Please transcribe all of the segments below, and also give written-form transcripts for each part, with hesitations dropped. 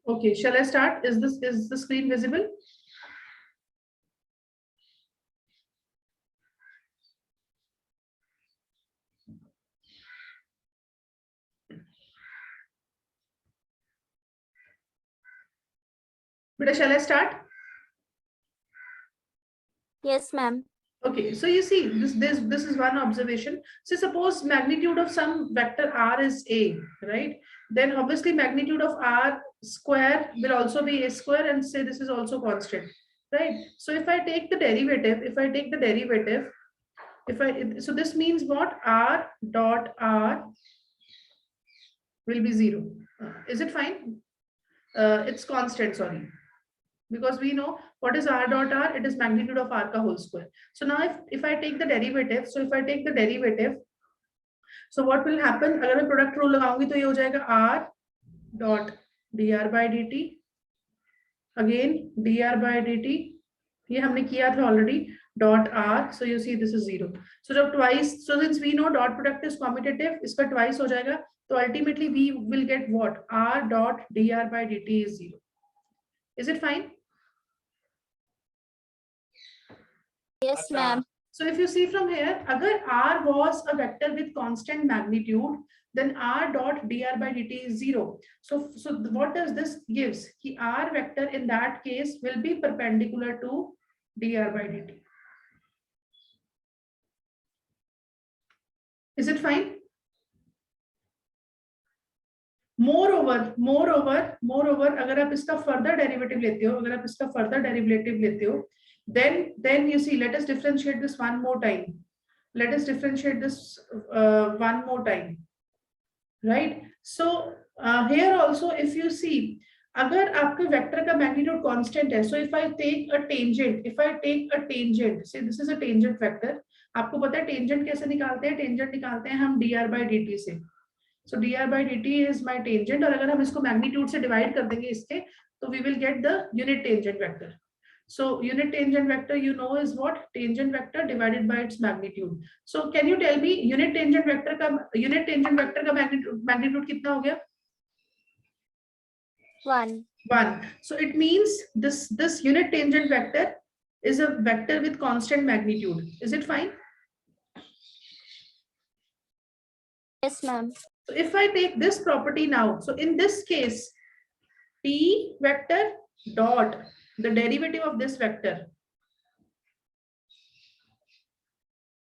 Okay, shall I start? Is the screen visible? But shall I start? Yes, ma'am. Okay, so you see this is one observation. So suppose magnitude of some vector r is a, right? Then obviously magnitude of r square will also be a square, and say this is also constant, right? So if I take the derivative, so this means what? R dot r will be 0. Is it fine? It's constant, sorry. Because we know what is r dot r, it is magnitude of r ka whole square. So now if I take the derivative, so what will happen? अगर मैं product rule लगाऊंगी तो ये हो जाएगा r dot dr by dt, again dr by dt, ये हमने किया था already, dot r, so you see this is 0. So जब twice, so since we know dot product is commutative, इसका twice हो जाएगा, तो ultimately we will get what? R dot dr by dt is 0. Is it fine? Yes, ma'am. So if you see from here, agar r was a vector with constant magnitude, then r dot dr by dt is 0. So what does this gives? Ki r vector in that case will be perpendicular to dr by dt. Is it fine? Moreover, अगर आप इसका further derivative लेते हो, then you see, let us differentiate this one more time. Right? So here also, if you see, अगर आपके vector का magnitude constant है, so if I take a tangent, say this is a tangent vector, आपको पता है tangent कैसे निकालते हैं? टेंजेंट निकालते हैं हम dr by dt से. So dr by dt is my tangent, और अगर हम इसको मैग्नीट्यूड से डिवाइड कर देंगे इसके, तो we will get the unit tangent vector. So unit tangent vector, you know, is what? Tangent vector divided by its magnitude. So can you tell me unit tangent vector का magnitude कितना हो गया? 1. 1. So it means this unit tangent vector is a vector with constant magnitude. Is it fine? Yes, ma'am. So if I take this property now, so in this case, t vector dot the derivative of this vector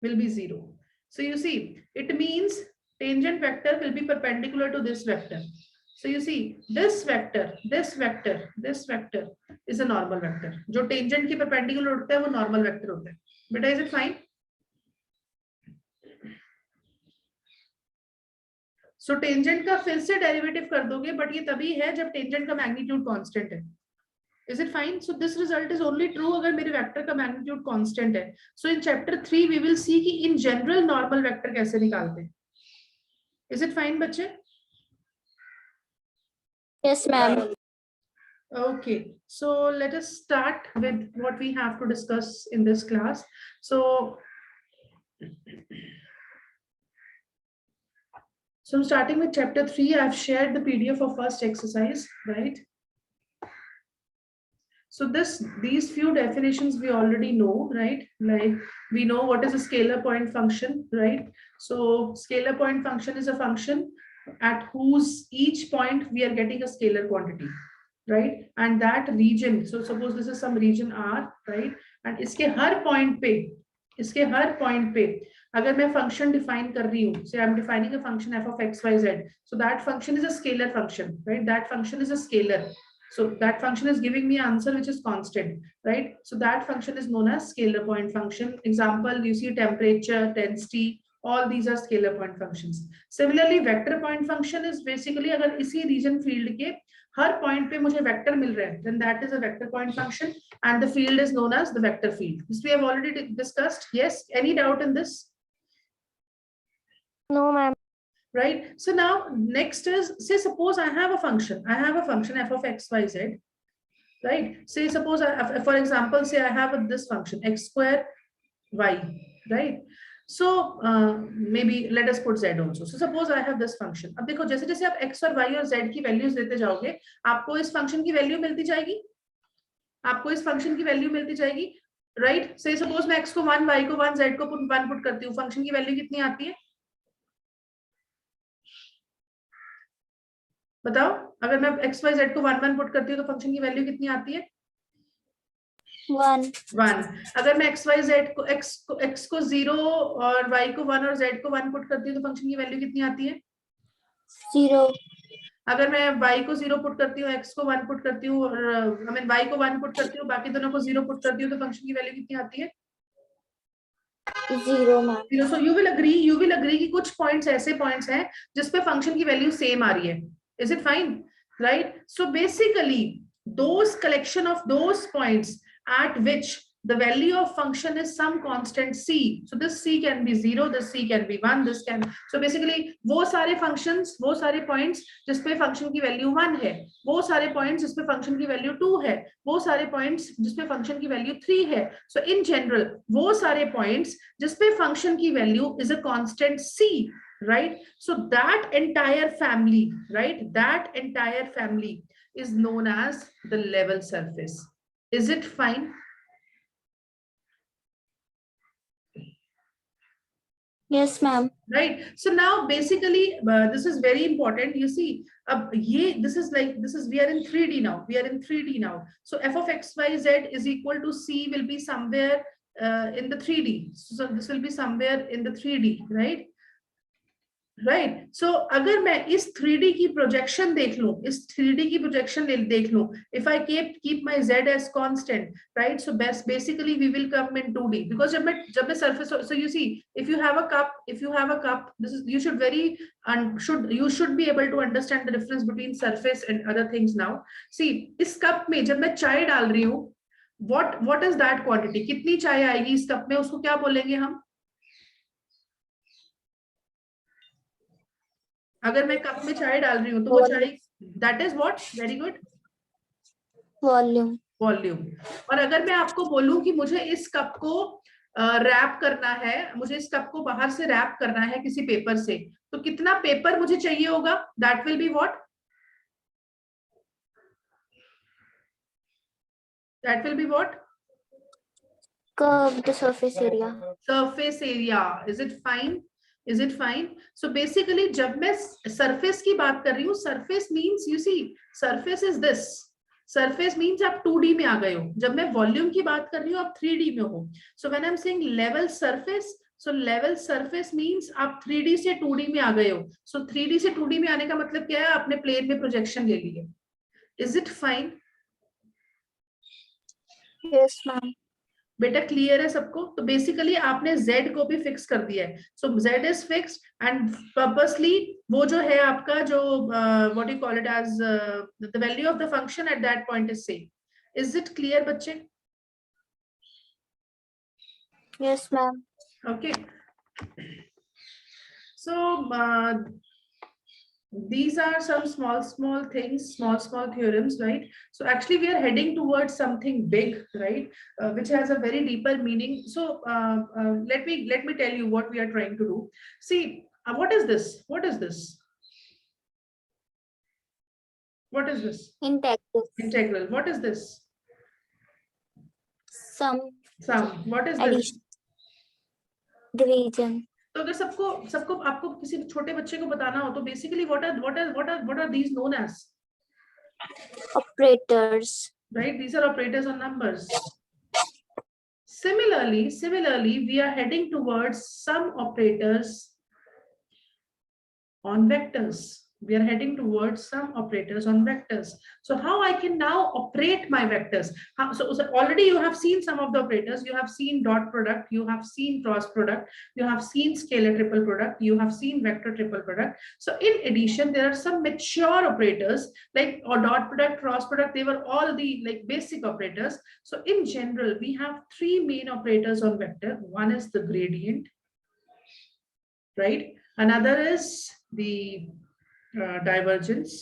will be 0. So you see, it means tangent vector will be perpendicular to this vector. So you see, this vector is a normal vector. जो tangent की perpendicular होता है वो normal vector होता है. Beta, is it fine? So tangent का फिर से derivative कर दोगे, but ये तभी है जब tangent का magnitude constant है. Is it fine? So this result is only true अगर मेरे vector का magnitude constant है. So in chapter 3 we will see कि in general normal vector कैसे निकालते हैं. Is it fine, बच्चे? Yes, ma'am. Okay, so let us start with what we have to discuss in this class. So I'm starting with chapter 3. I've shared the PDF of first exercise, right? So these few definitions we already know, right? Like we know what is a scalar point function, right? So scalar point function is a function at whose each point we are getting a scalar quantity, right? And that region, so suppose this is some region R, right? And इसके हर point पे अगर मैं function define कर रही हूँ, say I'm defining a function f of x, y, z, so that function is a scalar function, right? That function is a scalar. So that function is giving me an answer which is constant, right? So that function is known as scalar point function. Example, you see temperature, density, all these are scalar point functions. Similarly, vector point function is basically अगर इसी region field के हर point पे मुझे vector मिल रहा है, then that is a vector point function, and the field is known as the vector field. This we have already discussed. Yes, any doubt in this? No, ma'am. Right? So now next is, say suppose I have a function f of x, y, z, right? Say suppose for example, say I have this function x square y, right? So maybe let us put z also. So suppose I have this function. अब देखो जैसे जैसे आप x और y और z की values देते जाओगे, आपको इस फंक्शन की वैल्यू मिलती जाएगी, आपको इस फंक्शन की वैल्यू मिलती जाएगी, राइट? से सपोज मैं x को 1, y को 1, z को 1 पुट करती हूँ, फंक्शन की वैल्यू कितनी आती है बताओ? अगर मैं x y z को 1 1 पुट करती हूँ तो फंक्शन की वैल्यू कितनी आती है? 1. अगर मैं x y z को x को 0 और y को 1 और z को 1 पुट करती हूँ तो फंक्शन की वैल्यू कितनी आती है? 0. अगर मैं y को 0 पुट करती हूँ, x को 1 पुट करती हूँ और आई मीन y को 1 पुट करती हूँ, बाकी दोनों को 0 पुट करती हूँ तो फंक्शन की वैल्यू कितनी आती है? 0 ma'am. 0. So you will agree कि कुछ पॉइंट्स ऐसे पॉइंट्स हैं जिस पे फंक्शन की वैल्यू सेम आ रही है. Is it fine? Right? So basically those collection of those points at which the value of function is some constant c. So this c can be 0, this c can be 1, this can, so basically वो सारे functions, वो सारे points जिस पे function की value 1 है, वो सारे points जिस पे function की value 2 है, वो सारे points जिस पे function की value 3 है. So in general वो सारे points जिस पे function की value is a constant c, right? So that entire family, right, that entire family is known as the level surface. Is it fine? Yes ma'am. Right? So now basically this is very important. You see, this is we are in 3D now. We are in 3D now. So f of x y z is equal to c will be somewhere in the 3D. So this will be somewhere in the 3D, right? Right. So अगर मैं इस 3D की projection देख लूं, इस 3D की projection देख लूं, if I keep my z as constant, right? So basically we will come in 2D because जब मैं surface, so you see if you have a cup, this is, you should be able to understand the difference between surface and other things now. See, इस cup में जब मैं चाय डाल रही हूं, what is that quantity? कितनी चाय आएगी इस कप में, उसको क्या बोलेंगे हम? अगर मैं कप में चाय डाल रही हूँ तो वो चाय, that is what? Very good, volume. Volume. और अगर मैं आपको बोलूं कि मुझे इस कप को रैप करना है, मुझे इस कप को बाहर से रैप करना है किसी पेपर से, तो कितना पेपर मुझे चाहिए होगा? That will be what? That will be what? Curved surface area. Surface area. Is it fine? Is it fine? So basically जब मैं सरफेस की बात कर रही हूँ, surface means, you see, surface is this. Surface means आप 2D में आ गए हो. जब मैं वॉल्यूम की बात कर रही हूँ आप 3D में हो. So when I am saying level surface, so level surface means आप 3D से 2D में आ गए हो. सो 3D से 2D में आने का मतलब क्या है? आपने प्लेन में प्रोजेक्शन ले ली है. Is it fine? Yes ma'am. बेटा क्लियर है सबको? तो बेसिकली आपने z को भी फिक्स कर दिया है. So z is fixed and purposely वो जो है आपका जो what you call it as the value of the function at that point is same. Is it clear बच्चे? Yes ma'am. Okay. So these are some small things, small theorems, right? So actually we are heading towards something big, right? Which has a very deeper meaning. So let me tell you what we are trying to do. See, what is this? What is this? What is this? Integral. Integral. What is this? Sum. What is this? Addition. Division. तो अगर सबको आपको किसी छोटे बच्चे को बताना हो तो basically what are these known as? Operators. Right? These are operators on numbers. Similarly, we are heading towards some operators on vectors. We are heading towards some operators on vectors. So how I can now operate my vectors? So already you have seen some of the operators. You have seen dot product, you have seen cross product, you have seen scalar triple product, you have seen vector triple product. So in addition, there are some mature operators like or dot product, cross product. They were all the like basic operators. So in general, we have three main operators on vector. One is the gradient, right? Another is the divergence,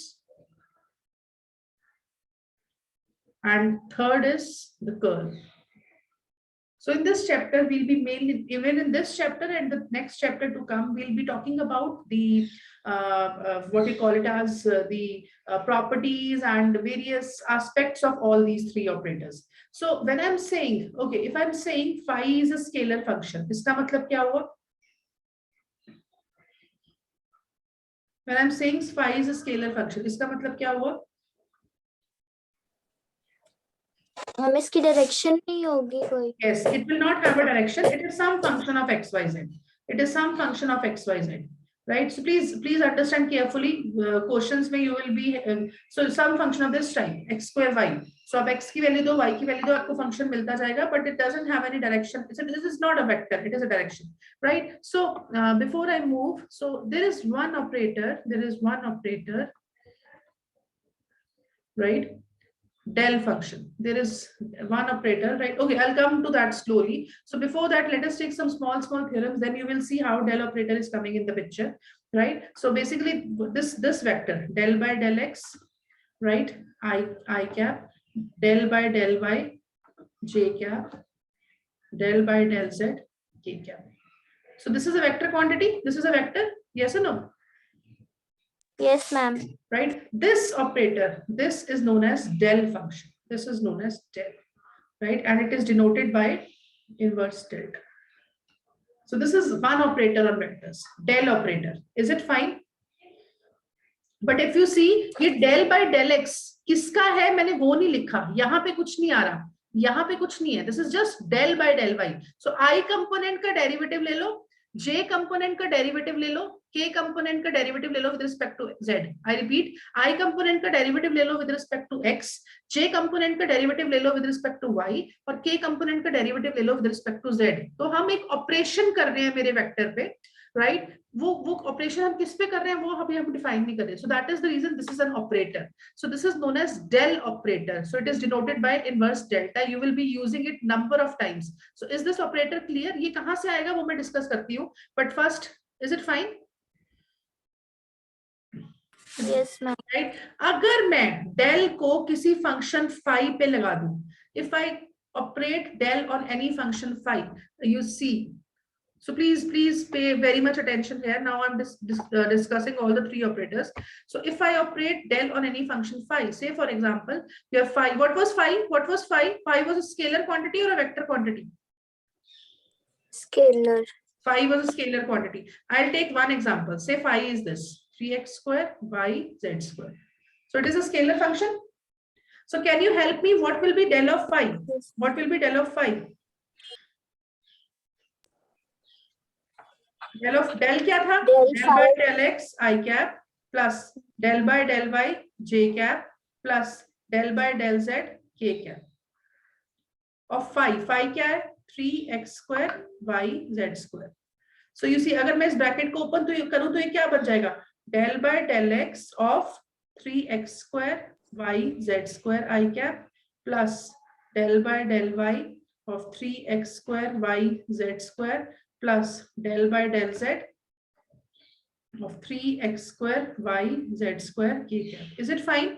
and third is the curl. So in this chapter, we'll be mainly, even in this chapter and the next chapter to come, we'll be talking about the what we call it as the properties and various aspects of all these three operators. So when I'm saying, okay, if I'm saying phi is a scalar function, इसका मतलब क्या हुआ? When I'm saying phi is a scalar function, इसका मतलब क्या हुआ? हम इसकी डायरेक्शन नहीं होगी कोई. Yes, it will not have a direction. It is some function of XYZ. It is some function of XYZ, right? So please understand carefully. Questions में you will be so some function of this type x square y. So आप x की value दो, y की value दो, आपको function मिलता जाएगा, but it doesn't have any direction. This is not a vector. It is a direction, right? So before I move, so there is one operator. There is one operator, right? Del function. There is one operator, right? Okay, I'll come to that slowly. So before that, let us take some small theorems. Then you will see how del operator is coming in the picture, right? So basically, this vector del by del x, right? I cap, del by del y, j cap, del by del z, k cap. So this is a vector quantity. This is a vector. Yes or no? Yes, ma'am. Right? This operator, this is known as del function. This is known as del, right? And it is denoted by inverse delta. So this is one operator on vectors, del operator. Is it fine? But if you see, ये del by del x किसका है? मैंने वो नहीं लिखा. यहाँ पे कुछ नहीं आ रहा. यहाँ पे कुछ नहीं है. This is just del by del y. So I component का derivative ले लो, j component का derivative ले लो, k component का derivative ले लो with respect to z. I repeat, I component का derivative ले लो with respect to x, j component का derivative ले लो with respect to y और k component का derivative ले लो with respect to z. तो हम एक ऑपरेशन कर रहे हैं मेरे वेक्टर पे, राइट? वो ऑपरेशन हम किस पे कर रहे हैं वो अभी हम डिफाइन नहीं कर रहे. So that is the reason this is an operator. So this is known as del operator. So it is denoted by inverse delta. You will be using it number of times. So is this operator clear? ये कहां से आएगा वो मैं discuss करती हूँ. But first, is it fine? Yes, ma'am. Right? अगर मैं del को किसी फंक्शन phi पे लगा दूं, if I operate del on any function phi, you see. So please pay very much attention here. Now I'm discussing all the three operators. So if I operate del on any function phi, say for example, you have phi. What was phi? What was phi? Phi was a scalar quantity or a vector quantity? Scalar. Phi was a scalar quantity. I'll take one example. Say phi is this 3x square y z square. So it is a scalar function. So can you help me? What will be del of phi? What will be del of phi? del क्या था? Del by del x I cap plus del by del y j cap plus del by del z k cap. of phi. Phi क्या है? 3x square y z square. So you see, अगर मैं इस bracket को open तो करूं तो ये क्या बन जाएगा? del by del x of 3x square y z square I cap plus del by del y of 3x square y z square plus del by del z of 3x square y z square k cap. Is it fine?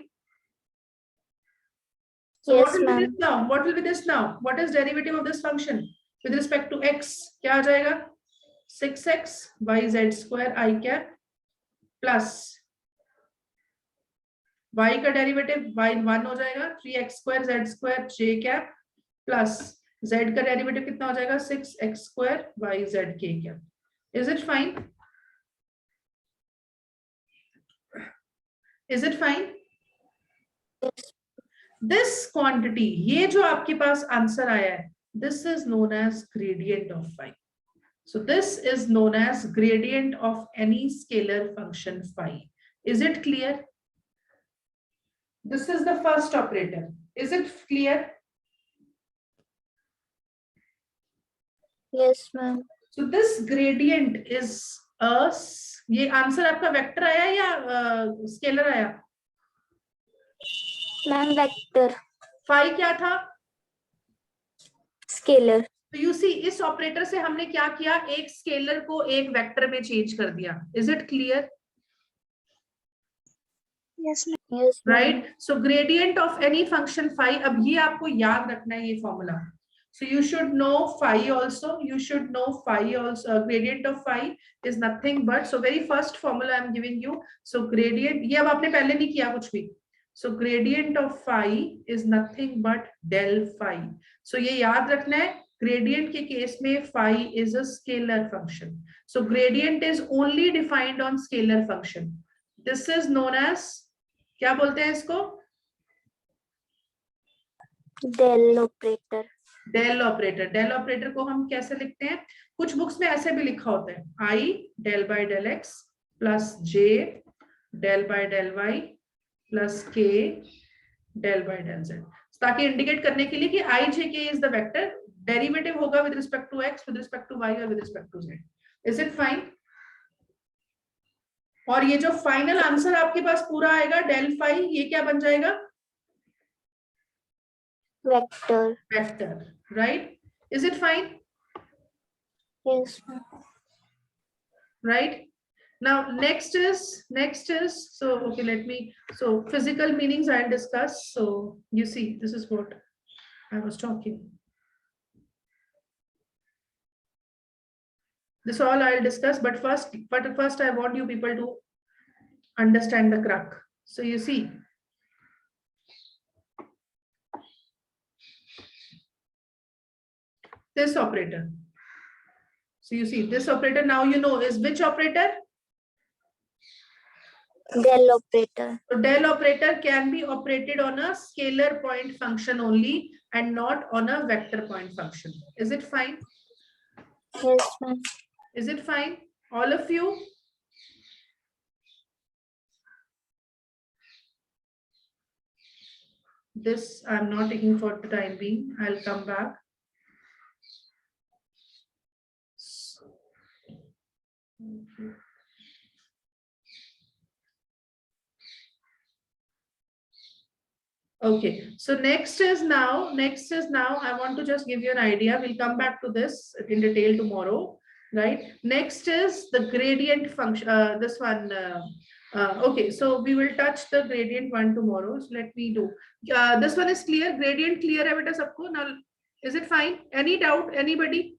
So Yes, what will be ma'am. this now? What will be this now? What is derivative of this function with respect to x? क्या आ जाएगा? 6x y z square I cap plus y का derivative y 1 हो जाएगा 3x square z square j cap plus z का derivative कितना हो जाएगा 6x square y z k cap. Is it fine? Is it fine? Yes. This quantity, ये जो आपके पास आंसर आया है, this is known as gradient of phi. So this is known as gradient of any scalar function phi. Is it clear? This is the first operator. Is it clear? Yes, ma'am. So this gradient is a, ये answer आपका vector आया या scalar आया? Ma'am, vector. phi क्या था? Scalar. तो you see इस operator से हमने क्या किया? एक स्केलर को एक वेक्टर में चेंज कर दिया. Is it clear? Yes, ma'am. Yes, ma'am. Right. So gradient of any function phi, अब ये आपको याद रखना है ये formula. So you should know phi also. You should know phi also. Gradient of phi is nothing but, so very first formula I'm giving you. So gradient, ये अब आपने पहले नहीं किया कुछ भी. So gradient of phi is nothing but del phi. So ये याद रखना है. Gradient के केस में phi is a scalar function. So gradient is only defined on scalar function. This is known as, क्या बोलते हैं इसको? Del operator. Del operator. Del operator को हम कैसे लिखते हैं? कुछ बुक्स में ऐसे भी लिखा होता है, I del by del X plus J del by del Y plus K del by del Z, ताकि इंडिकेट करने के लिए कि I J K is the vector, derivative होगा with respect to X, with respect to Y और with respect to Z. Is it fine? और ये जो फाइनल आंसर आपके पास पूरा आएगा डेल फाई, ये क्या बन जाएगा? Vector. Vector, right? Is it fine? Yes. Right? Now next is so okay, let me, so physical meanings I'll discuss. So you see, this is what I was talking. This all I'll discuss, but first I want you people to understand the crack. So you see, this operator. So you see this operator, now you know is which operator? Del operator. So del operator can be operated on a scalar point function only and not on a vector point function. Is it fine? Yes, ma'am. Is it fine? All of you? This I'm not taking for the time being. I'll come back. Okay, so next is now I want to just give you an idea. We'll come back to this in detail tomorrow, right? Next is the gradient function, this one. Okay, so we will touch the gradient one tomorrow. So let me do. This one is clear. Gradient clear hai beta sabko? Now, is it fine? Any doubt? Anybody?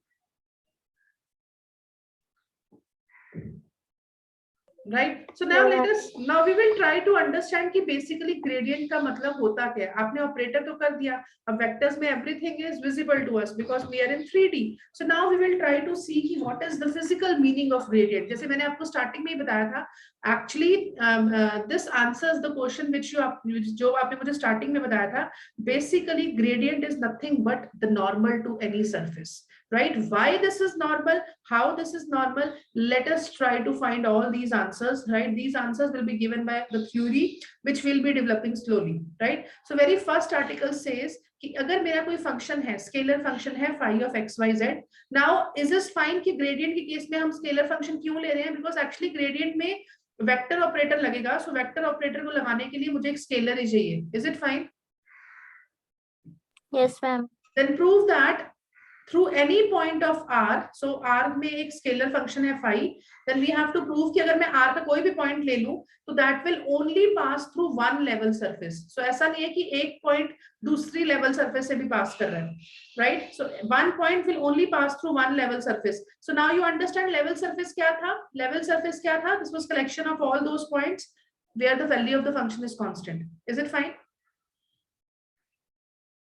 Right, so now now we will try to understand कि basically gradient का मतलब होता क्या है. आपने operator तो कर दिया, अब vectors में everything is visible to us because we are in 3D. So now we will try to see कि what is the physical meaning of gradient. जैसे मैंने आपको starting में ही बताया था, actually this answers the question which जो आपने मुझे starting में बताया था. Basically gradient is nothing but the normal to any surface. Right? Why this is normal, how this is normal, let us try to find all these answers, right? These answers will be given by the theory which will be developing slowly, right? So very first article says कि अगर मेरा कोई function है, scalar function है phi of x y z, now is this fine कि gradient के case में हम स्केलर फंक्शन क्यों ले रहे हैं? बिकॉज एक्चुअली ग्रेडियंट में वेक्टर ऑपरेटर लगेगा, सो वेक्टर ऑपरेटर को लगाने के लिए मुझे एक स्केलर ही चाहिए. Is it fine? Yes, ma'am. Then prove that through any point of r, so r में एक स्केलर फंक्शन है phi, then we have to prove कि अगर मैं r का कोई भी पॉइंट ले लूं तो that will only pass through one level surface. So ऐसा नहीं है कि एक पॉइंट दूसरी लेवल सरफेस से भी पास कर रहा है, right? So one point will only pass through one level surface. So now you understand level surface क्या था? Level surface क्या था? This was collection of all those points where the value of the function is constant. Is it fine?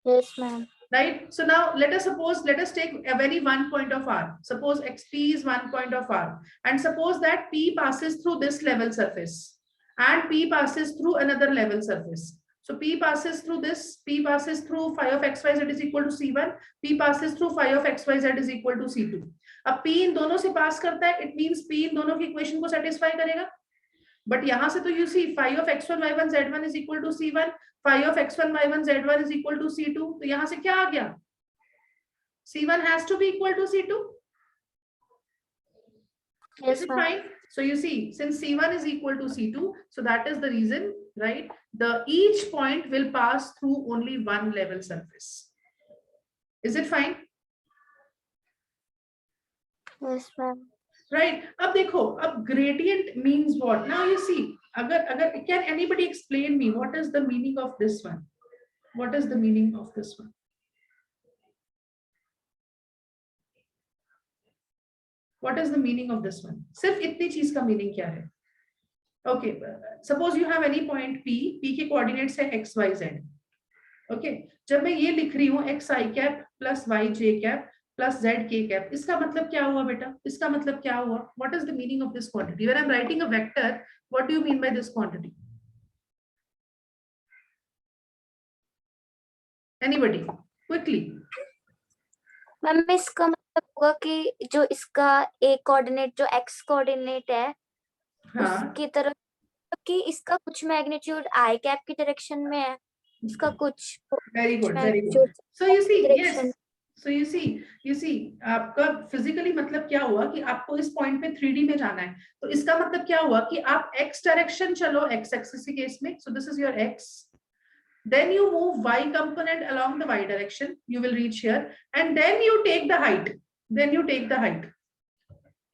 Yes, ma'am. Right, so now let us take a very one point of r. Suppose xp is one point of r, and suppose that p passes through this level surface and p passes through another level surface. So p passes through this, p passes through phi of xyz is equal to c1, p passes through phi of xyz is equal to c2. अब p इन दोनों से पास करता है, it means p इन दोनों की equation को satisfy करेगा. But यहां से तो you see phi of x1 y1 z1 is equal to c1, phi of x1 y1 z1 is equal to c2. तो यहां से क्या आ गया? c1 has to be equal to c2. Yes, is it ma'am. fine? So you see, since c1 is equal to c2, so that is the reason, right? Each point will pass through only one level surface. Is it fine? Yes, ma'am. Right, अब देखो, अब gradient means what? Now you see, अगर can anybody explain me what is the meaning of this one? What is the meaning of this one? What is the meaning of this one? सिर्फ इतनी चीज का meaning क्या है? Okay, suppose you have any point P, P के coordinates है x, y, z. Okay, जब मैं ये लिख रही हूँ x I cap plus y j cap plus z k cap, इसका मतलब क्या हुआ बेटा? इसका मतलब क्या हुआ? What is the meaning of this quantity? When I'm writing a vector, what do you mean by this quantity? Anybody? Quickly. Ma'am इसका मतलब होगा कि जो इसका a कोऑर्डिनेट जो x कोऑर्डिनेट है हाँ. उसकी तरफ कि इसका कुछ मैग्नीट्यूड i कैप की डायरेक्शन में है, इसका कुछ Very good, very good. magnitude So you see, direction. yes. So you see, आपका फिजिकली मतलब क्या हुआ कि आपको इस पॉइंट पे 3D में जाना है. तो इसका मतलब क्या हुआ कि आप x डायरेक्शन चलो, x एक्सिस के केस में. So this is your x. Then you move y component along the y direction. You will reach here, and then you take the height. Then you take the height.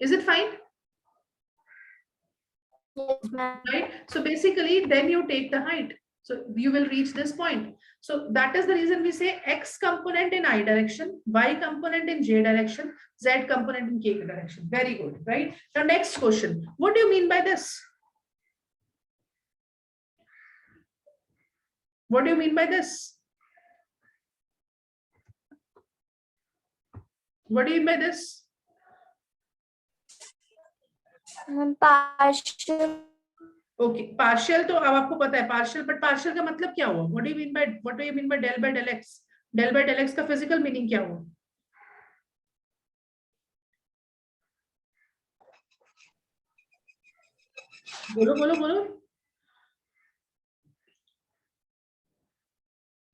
Is it fine? Yes, ma'am. Right. So basically, then you take the height. So you will reach this point. So that is the reason we say x component in I direction, y component in j direction, z component in k direction. Very good, right? Now next question. What do you mean by this? What do you mean by this? What do you mean by this? Partial. Okay, partial तो अब आपको पता है partial, but partial का मतलब क्या हुआ? What do you mean by del by del x? Del by del x का physical meaning क्या हुआ? बोलो.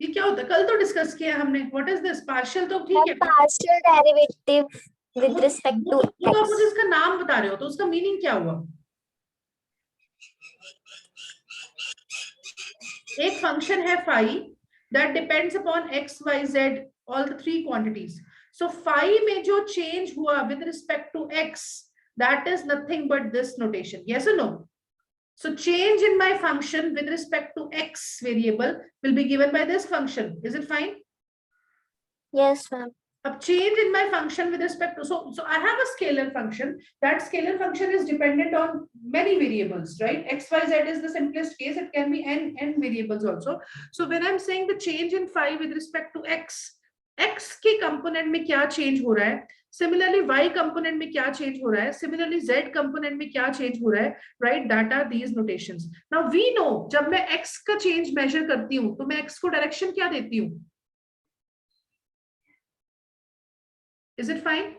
ये क्या होता है? कल तो डिस्कस किया हमने. What is this? Partial तो ठीक है. Partial derivative with respect to तो आप मुझे x. इसका नाम बता रहे हो, तो उसका मीनिंग क्या हुआ? एक फंक्शन है phi that depends upon x, y, z, all the three quantities. So phi में जो change हुआ with respect to x, that is nothing but this notation. Yes or no? So change in my function with respect to x variable will be given by this function. Is it fine? Yes, ma'am. A change in my function with respect to, so I have a scalar function. That scalar function is dependent on many variables, right? X, Y, Z is the simplest case. It can be n variables also. So when I'm saying the change in phi with respect to x के component में क्या change हो रहा है? Similarly, y component में क्या change हो रहा है? Similarly, z component में क्या change हो रहा है? Right? That are these notations. Now we know जब मैं x का change measure करती हूँ, तो मैं x को direction क्या देती हूँ? Is it fine?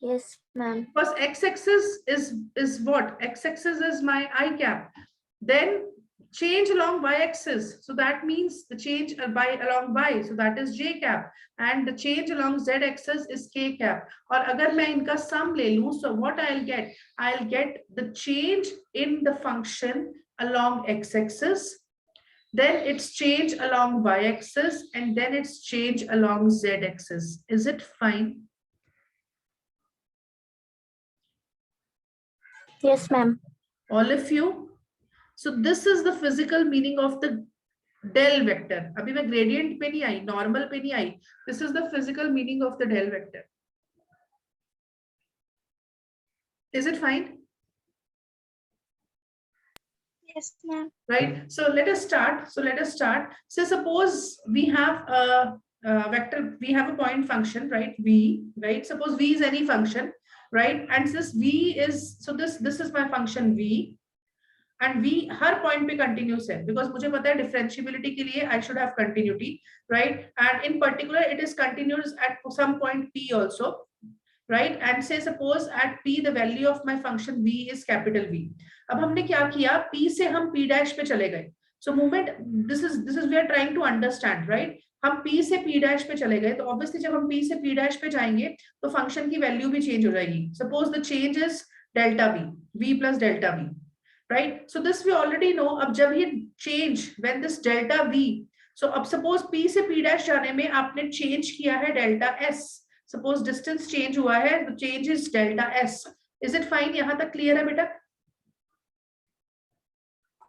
Yes, ma'am. Because x-axis is what? X-axis is my I cap. Then change along y-axis. So that means the change along y. So that is j cap. And the change along z-axis is k cap. Or agar main inka sum le lu, so what I'll get? I'll get the change in the function along x-axis. Then it's change along y-axis, and then it's change along z-axis. Is it fine? Yes, ma'am. All of you? So this is the physical meaning of the del vector. Abhi main gradient pe nahi aayi, normal pe nahi aayi. This is the physical meaning of the del vector. Is it fine? Yes, ma'am. Right. So let us start. So suppose we have a vector, we have a point function, right? V, right? Suppose V is any function, right? And this V is, so this is my function V, and V her point पे continuous है, because मुझे पता है differentiability के लिए I should have continuity, right? And in particular, it is continuous at some point P also, right? And say suppose at P the value of my function V is capital V. अब हमने क्या किया? P से हम P dash पे चले गए. So moment, this is we are trying to understand, right? हम P से P dash पे चले गए, तो obviously जब हम P से P dash पे जाएंगे, तो function की value भी change हो जाएगी. Suppose the change is delta V, V plus delta V, right? So this we already know. अब जब ये change, when this delta V, so अब suppose P से P dash जाने में आपने change किया है delta S. Suppose distance change हुआ है, the change is delta S. Is it fine? यहाँ तक clear है बेटा?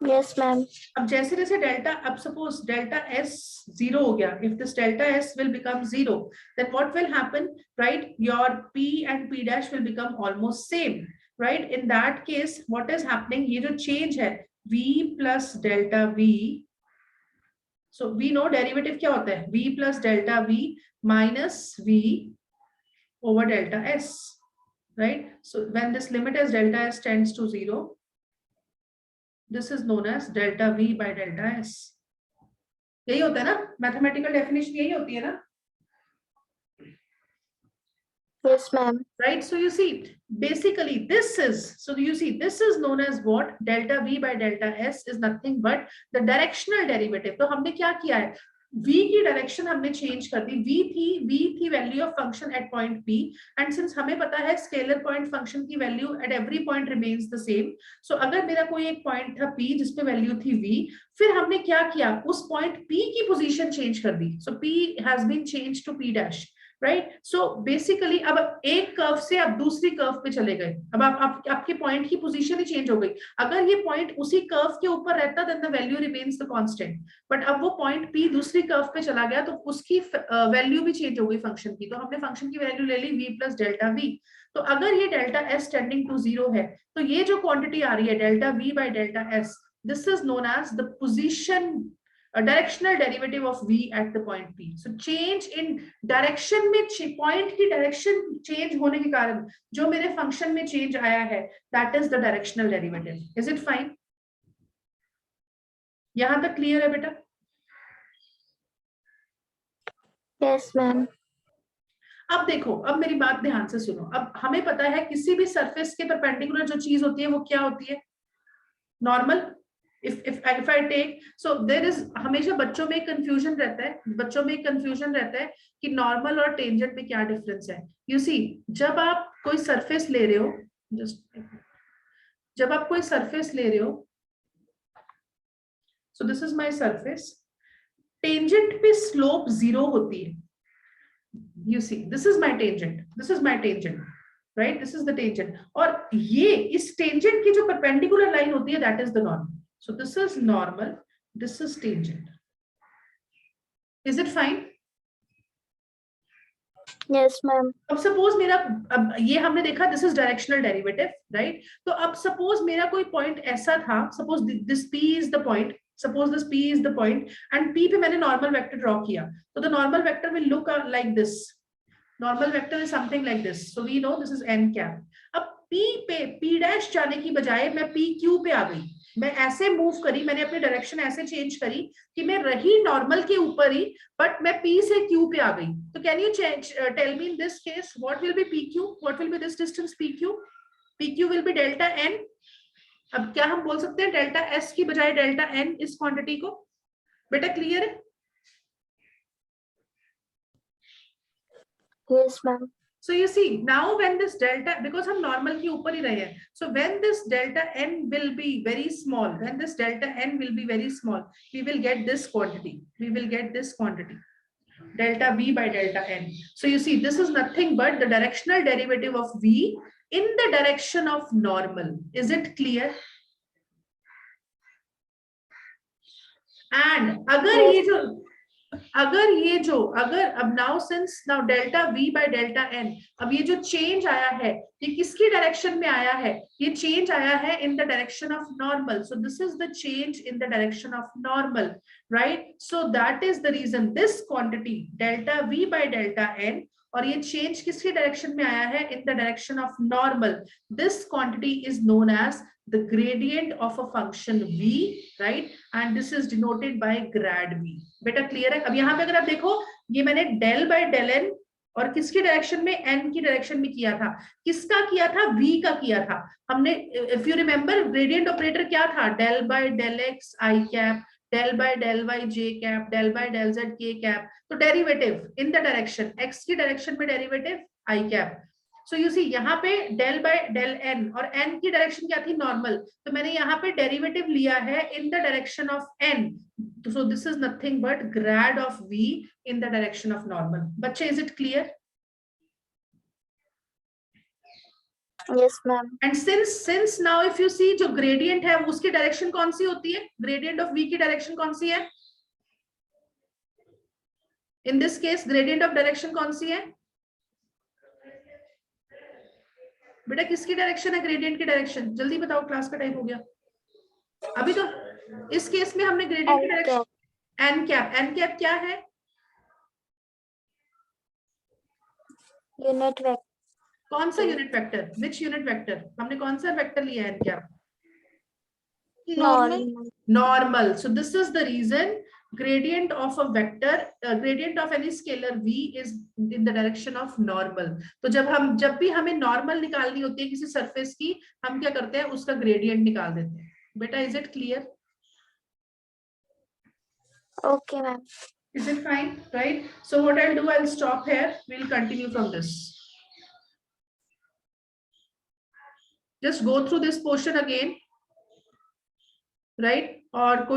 Yes, ma'am. अब जैसे जैसे डेल्टा, अब सपोज डेल्टा एस 0 हो गया, if this delta S will become 0, then what will happen, right? Your p and p dash will become almost same, right? In that case what is happening, ये जो change है v plus delta v, so we know derivative क्या होता है, v plus delta v minus v over delta s, right? So when this limit as delta s tends to 0, this is known as delta v by delta s. यही होता है ना, mathematical definition यही होती है ना, Yes, ma'am. right? So you see basically this is, so you see this is known as what, delta v by delta s is nothing but the directional derivative. तो हमने क्या किया है, v की डायरेक्शन हमने चेंज कर दी, v थी value of function at point p, and since हमें पता है स्केलर पॉइंट फंक्शन की value at every point remains the same, so अगर मेरा कोई एक पॉइंट था p जिसपे वैल्यू थी v, फिर हमने क्या किया, उस पॉइंट p की पोजीशन चेंज कर दी, so p has been change to p dash, right? So basically अब एक कर्व से आप दूसरी कर्व पे चले गए, अब आपके पॉइंट की पोजीशन ही चेंज हो गई, अगर ये पॉइंट उसी कर्व के ऊपर रहता then the value remains the constant, but अब वो पॉइंट p दूसरी कर्व पे चला गया तो उसकी वैल्यू भी चेंज हो गई फंक्शन की, तो हमने फंक्शन की वैल्यू ले ली v प्लस डेल्टा v, तो अगर ये डेल्टा s टेंडिंग टू 0 है, तो ये जो क्वांटिटी आ रही है delta v by delta s, this is known as the position directional derivative of v at the point p. So change in direction में point की direction change होने के कारण जो मेरे function में change आया है, that is the directional derivative. Is it fine? यहाँ तक clear है बेटा? Yes, ma'am. अब देखो, अब मेरी बात ध्यान से सुनो, अब हमें पता है किसी भी सरफेस के परपेंडिकुलर जो चीज होती है वो क्या होती है, normal. if I take, so there is, हमेशा बच्चों में कंफ्यूजन रहता है, बच्चों में कंफ्यूजन रहता है कि नॉर्मल और टेंजेंट में क्या डिफरेंस है. यू सी, जब आप कोई सरफेस ले रहे हो, जब आप कोई सरफेस ले रहे हो, so this is my surface, tangent पे स्लोप 0 होती है. You see, this is my tangent, this is my tangent, right? This is the tangent, और ये इस टेंजेंट की जो परपेंडिकुलर लाइन होती है that is the normal. So this is normal, this is tangent. Is it fine? Yes, ma'am. अब suppose मेरा, अब ये हमने देखा this is directional derivative, right? तो अब सपोज मेरा कोई पॉइंट ऐसा था, suppose this p is the point, suppose this p is the point, and p पे मैंने नॉर्मल वेक्टर ड्रॉ किया, तो the normal vector will look like this, normal vector is something like this, so we know this is n cap. अब p पे p dash जाने की बजाय मैं p q पे आ गई, मैं ऐसे मूव करी, मैंने अपनी डायरेक्शन ऐसे चेंज करी कि मैं रही नॉर्मल के ऊपर ही, बट मैं p से q पे आ गई. तो can you tell me in this case what will be pq, what will be this distance pq will be delta n. अब क्या हम बोल सकते हैं डेल्टा s की बजाय डेल्टा n इस क्वांटिटी को? बेटा क्लियर है? Yes, ma'am. So you see now when this delta, because हम normal के ऊपर ही रहे हैं, so when this delta n will be very small, when this delta n will be very small, we will get this quantity, we will get this quantity, delta v by delta n. So you see this is nothing but the directional derivative of v in the direction of normal. Is it clear? And अगर अब now since now delta v by delta n, अब ये जो change आया है ये किसकी direction में आया है, ये चेंज आया है in the direction of normal. So this is the change in the direction of normal, right? So that is the reason this quantity delta v by delta n, और ये चेंज किसकी direction में आया है, in the direction of normal. This quantity is known as the gradient of a function v, right? And this is denoted by grad v. बेटा clear है? अब यहाँ पे अगर आप देखो, ये मैंने del by del n और किसकी डायरेक्शन में, n की डायरेक्शन में किया था, किसका किया था, v का किया था हमने. If you remember gradient operator क्या था, del by del x i cap, del by del y j cap, del by del z k cap. तो derivative in the direction, x की डायरेक्शन में derivative i cap. So you see यहाँ पे del by del n, और n की direction क्या थी, normal, तो मैंने यहाँ पे डेरिवेटिव लिया है in the direction of n. So this is nothing but grad of v in the direction of normal. बच्चे is it clear? Yes, ma'am. And since now if you see जो gradient है उसकी direction कौन सी होती है, gradient of v की direction कौन सी है, in this case gradient of direction कौन सी है बेटा, किसकी डायरेक्शन है ग्रेडियंट की डायरेक्शन, जल्दी बताओ, क्लास का टाइम हो गया। अभी तो इस केस में हमने ग्रेडियंट की डायरेक्शन एन कैप क्या है, यूनिट वेक्टर। कौन सा unit vector, which unit vector, हमने कौन सा वेक्टर लिया है n cap, normal. So this is the reason gradient of a vector, gradient of any scalar v is in the direction of normal. तो जब भी हमें normal निकालनी होती है किसी surface की, हम क्या करते हैं, उसका gradient निकाल देते हैं। बेटा, is it clear? Okay, ma'am. Is it fine? Right? So what I'll do, I'll stop here. We'll continue from this. Just go through this portion again, right? और कोई